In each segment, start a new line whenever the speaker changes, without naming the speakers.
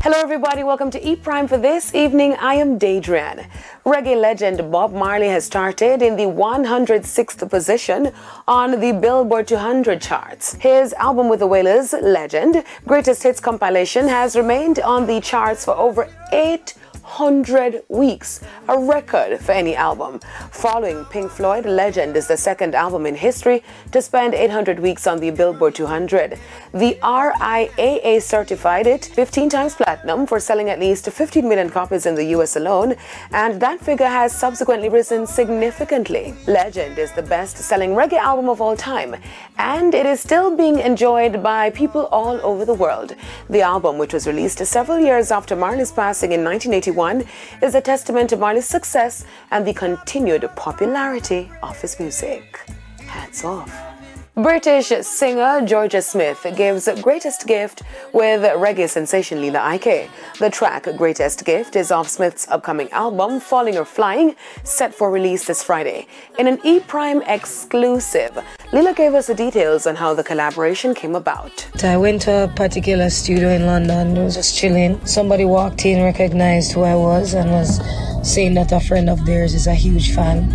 Hello everybody, welcome to E Prime for this evening. I am Daydrian. Reggae legend Bob Marley has started in the 106th position on the Billboard 200 charts. His album with the Wailers, Legend, Greatest Hits compilation, has remained on the charts for over 800 weeks, a record for any album. Following Pink Floyd, Legend is the second album in history to spend 800 weeks on the Billboard 200. The RIAA certified it 15 times platinum for selling at least 15 million copies in the US alone, and that figure has subsequently risen significantly. Legend is the best-selling reggae album of all time, and it is still being enjoyed by people all over the world. The album, which was released several years after Marley's passing in 1981, is a testament to Marley's success and the continued popularity of his music. Hats off. British singer Georgia Smith gives Greatest Gift with reggae sensation Lila Ike. The track Greatest Gift is off Smith's upcoming album Falling or Flying, set for release this Friday. In an E Prime exclusive, Lila gave us the details on how the collaboration came about.
I went to a particular studio in London. I was just chilling. Somebody walked in, recognized who I was, and was saying that a friend of theirs is a huge fan.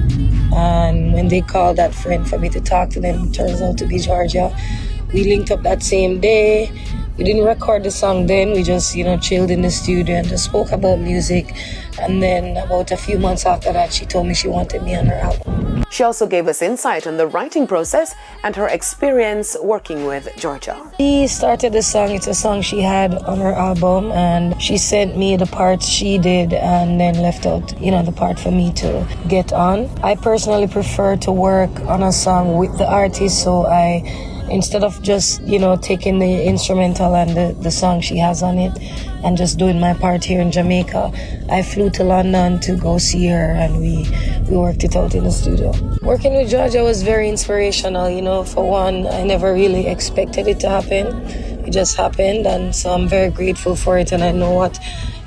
And when they called that friend for me to talk to them, it turns out to be Georgia. We linked up that same day. We didn't record the song then. We just, chilled in the studio and just spoke about music. And then about a few months after that, she told me she wanted me on her album.
She also gave us insight on the writing process and her experience working with Georgia.
She started the song. It's a song she had on her album, and she sent me the parts she did and then left out, the part for me to get on. I personally prefer to work on a song with the artist, so instead of just, taking the instrumental and the song she has on it and just doing my part here in Jamaica, I flew to London to go see her, and we worked it out in the studio. Working with Georgia was very inspirational. For one, I never really expected it to happen. It just happened, and so I'm very grateful for it, and I know what,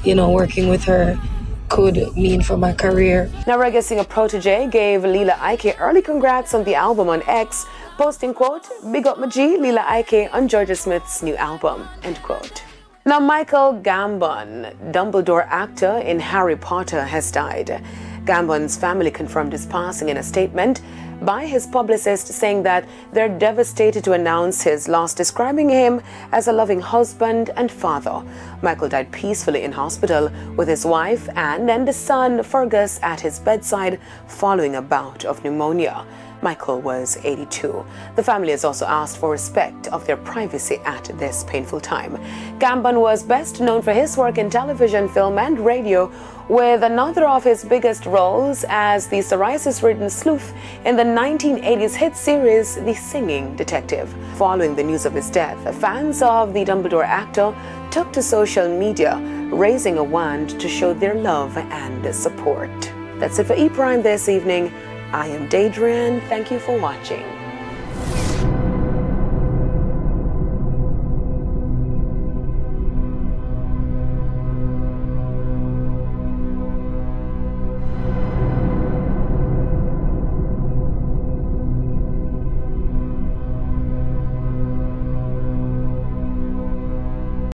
working with her could mean for my career.
Now, reggae singer Protege gave Lila Ike early congrats on the album on X, posting, quote, "Big up my G, Lila Ike on Georgia Smith's new album," end quote. Now, Michael Gambon, Dumbledore actor in Harry Potter, has died. Gambon's family confirmed his passing in a statement by his publicist, saying that they're devastated to announce his loss, describing him as a loving husband and father. Michael died peacefully in hospital with his wife Anne and his son Fergus at his bedside following a bout of pneumonia. Michael was 82. The family has also asked for respect of their privacy at this painful time. Gambon was best known for his work in television, film, and radio, with another of his biggest roles as the psoriasis-ridden sleuth in the 1980s hit series The Singing Detective. Following the news of his death, fans of the Dumbledore actor took to social media, raising a wand to show their love and support. That's it for E Prime this evening. I am Daydrian. Thank you for watching.